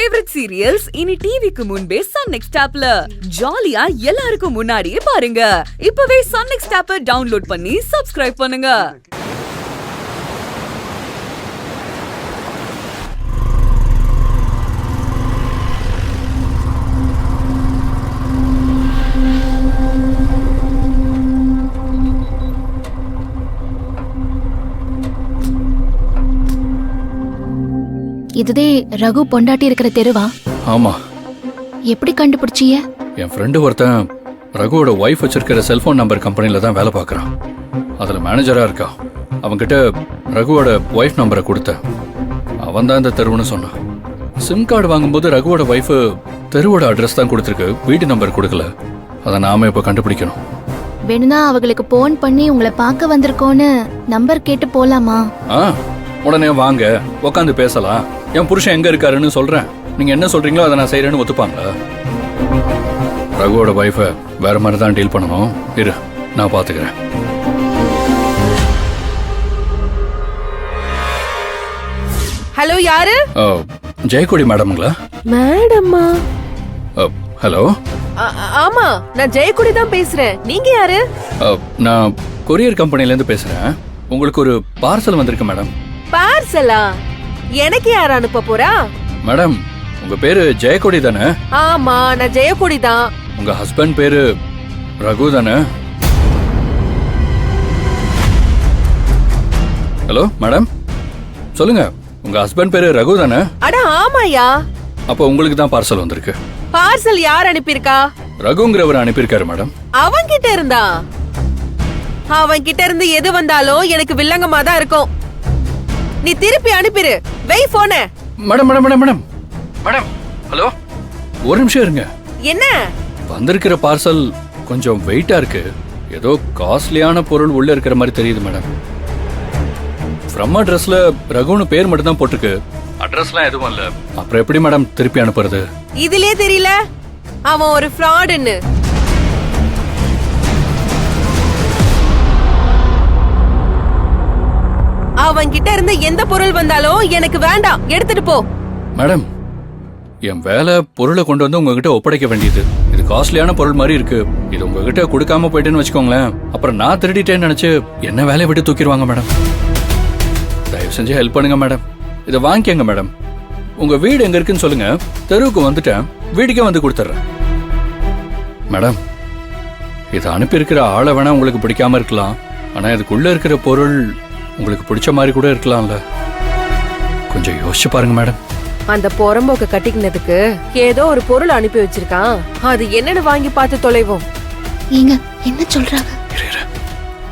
Favourite serials இனி டிவிக்கு முன்பே சன் நெக்ஸ்ட் ஆப்ல ஜாலியா எல்லாருக்கும் முன்னாடியே பாருங்க. இப்பவே சன் நெக்ஸ்ட் ஆப்பை டவுன்லோட் பண்ணி சப்ஸ்கிரைப் பண்ணுங்க. இதுதே ரகு பொண்டாட்டி இருக்கிற தெருவா? ஆமா. எப்படி கண்டுபிடிச்சீங்க? என் ஃப்ரெண்டு ஒருத்தன் ரகுவோட ஒய்ஃப் வச்சிருக்கிற செல்போன் நம்பர் கம்பெனில தான் வேலை பார்க்கறான். அதுல மேனேஜரா இருக்கா. அவன்கிட்ட ரகுவோட ஒய்ஃப் நம்பரை கொடுத்தேன். அவன் தான் இந்த தெருவுன்னு சொன்னான். சிம் கார்டு வாங்கும்போது ரகுவோட ஒய்ஃப் தெருவோட அட்ரஸ் தான் கொடுத்துருக்கு, வீட்டு நம்பர் கொடுக்கல. அதை நாம இப்ப கண்டுபிடிக்கணும். வேணும்னா அவங்களுக்கு போன் பண்ணி உங்களை பார்க்க வந்திருக்கோன்னு நம்பர் கேட்டு போலாமா? உடனே வாங்க, உட்காந்து பேசலாம். என் புருஷன் எங்க இருக்காருன்னு சொல்றேன். நீங்க என்ன சொல்றீங்களோ அதை நான் செய்யறேன்னு ஒத்துப்பாங்க. ரகுவோட வைஃபை வேற மாதிரி தான் டீல் பண்ணணும். இரு, நான் பாத்துக்கிறேன். ஹலோ, யாரு? ஜெயக்கொடி மேடம்ங்களா? மேடம்மா? ஹலோ. ஆமா, நான் ஜெயக்கொடி தான் பேசுறேன். நீங்க யாரு? நான் கொரியர் கம்பெனில இருந்து பேசுறேன். உங்களுக்கு ஒரு பார்சல் வந்திருக்கு மேடம். பார்சலா? எனக்கு யார் அனுப்ப போறா? மேடம், உங்க பேரு ஜெயக்கொடி தானே? ஆமா, நான் ஜெயக்கொடி தான். உங்க ஹஸ்பண்ட் பேரு ரகு தானே? ஹலோ மேடம், சொல்லுங்க. உங்க ஹஸ்பண்ட் பேரு ரகு தானே? அட ஆமாயா. அப்ப உங்களுக்கு தான் பார்சல் வந்திருக்கு. பார்சல் யார் அனுப்பியிருக்கா? ரகுங்கிறவர் அனுப்பியிருக்காரு மேடம். அவன் கிட்ட இருந்தா? அவன் கிட்ட இருந்து எது வந்தாலும் எனக்கு வில்லங்கமா தான் இருக்கும். நீ திருப்பி அனுப்பிரு. வெய் போன. Madam madam madam madam madam hello, ஒரு நிமிஷம் இருங்க. என்ன? வந்திருக்கிற பார்சல் கொஞ்சம் வெயிட்டா இருக்கு. ஏதோ காஸ்ட்லியான பொருள் உள்ள இருக்கிற மாதிரி தெரியுது மேடம். ஃப்ரம் அட்ரஸ்ல ரகுன்னு பேர் மட்டும் தான் போட்டிருக்கு. அட்ரஸ்லாம் எதுவும் இல்ல. அப்புறம் எப்படி மேடம் திருப்பி அனுப்புறது? இதுலயே தெரியல அவன் ஒரு ஃப்ராடுன்னு. அவன் கிட்ட இருந்து எந்த பொருள் வந்தாலும் எனக்கு வேண்டாம், எடுத்துட்டு போ. மேடம், என் வேலை பொருளை கொண்டு வந்து உங்ககிட்ட ஒப்படைக்க வேண்டியது. இது காஸ்ட்லியான பொருள் மாதிரி இருக்கு. இது உங்ககிட்ட கொடுக்காம போயிட்டேன்னு வச்சுக்கோங்களேன், அப்புறம் நான் திருடிட்டேன்னு நினைச்சு என்ன வேலையை விட்டு தூக்கிடுவாங்க மேடம். தயவு செஞ்சு ஹெல்ப் பண்ணுங்க மேடம். இதை வாங்கிக்கங்க மேடம். உங்க வீடு எங்க இருக்குன்னு சொல்லுங்க, தெருவுக்கு வந்துட்டேன், வீட்டுக்கே வந்து கொடுத்துட்றேன். மேடம், இதை அனுப்பி இருக்கிற ஆளை வேணா உங்களுக்கு பிடிக்காம இருக்கலாம், ஆனா இதுக்குள்ள இருக்கிற பொருள் உங்களுக்கு பிடிச்ச மாதிரி கூட இருக்கலாம்ல. கொஞ்சம் யோசிச்சு பாருங்க மேடம். அந்த பொறம்போக்க கட்டிக்கினதுக்கு ஏதோ ஒரு பொருள் அனுப்பி வச்சிருக்கான். அது என்னன்னு வாங்கி பார்த்து தொலைவோம். நீங்க என்ன சொல்றாங்க?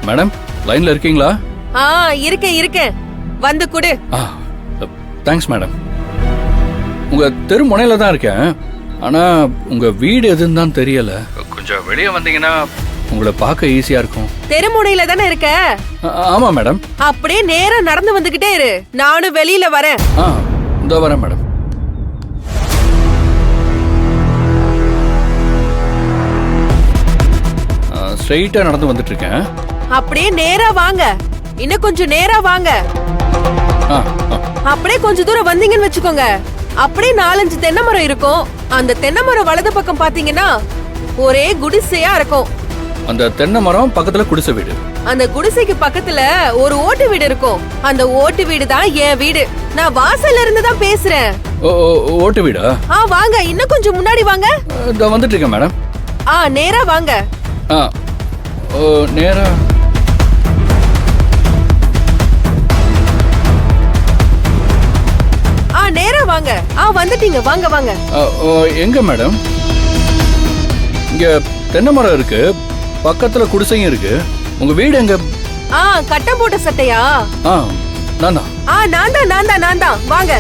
மேடம், லைன்ல இருக்கீங்களா? இருக்கேன் இருக்கேன், வந்து குடு. Thanks madam. உங்க தெரு முனையில தான் இருக்கேன், ஆனா உங்க வீடு எதுன்னு தான் தெரியல. கொஞ்சம் வெளியே வந்தீங்கன்னா உங்களை பார்க்க ஈஸியா இருக்கும். தெருமுனையில தானே இருக்க? ஆமா மேடம். அப்படியே நேரா நடந்து வந்துகிட்டே இரு, நானும் வெளியில வரேன். இதோ வரேன் மேடம். ஸ்ட்ரெயிட்டா நடந்து வந்துட்டு இருக்கேன். அப்படியே நேரா வாங்க, இன்னும் கொஞ்சம் நேரா வாங்க. அப்படியே கொஞ்ச தூரம் வந்தீங்கன்னு வச்சுக்கோங்க, அப்படியே 4-5 தென்னை மரம் இருக்கும். அந்த தென்னை மரம் வலது பக்கம் பாத்தீங்கன்னா ஒரே குடிசையா இருக்கும். அந்த தென்னை மரம் பக்கத்துல குடிசை வீடு. அந்த குடிசைக்கு பக்கத்துல ஒரு ஓட்டு வீடு இருக்கும். அந்த ஓட்டு வீடு தான் என் வீடு. நான் வாசல்ல இருந்து தான் பேசுறேன். ஓட்டு வீடா? வாங்க, இன்னும் கொஞ்சம் முன்னாடி வாங்க. இதோ வந்துட்டு இருக்கேன் மேடம். நேரா வாங்க. நேரா. நேரா வாங்க. வந்துட்டீங்க, வாங்க வாங்க. எங்க மேடம்? இங்க தென்னை மரம் இருக்கு, பக்கத்துல குடிசையும் இருக்கு. உங்க வீடு எங்க? கட்டம் போட்ட சட்டையா? நான் தான். நான் தான் வாங்க.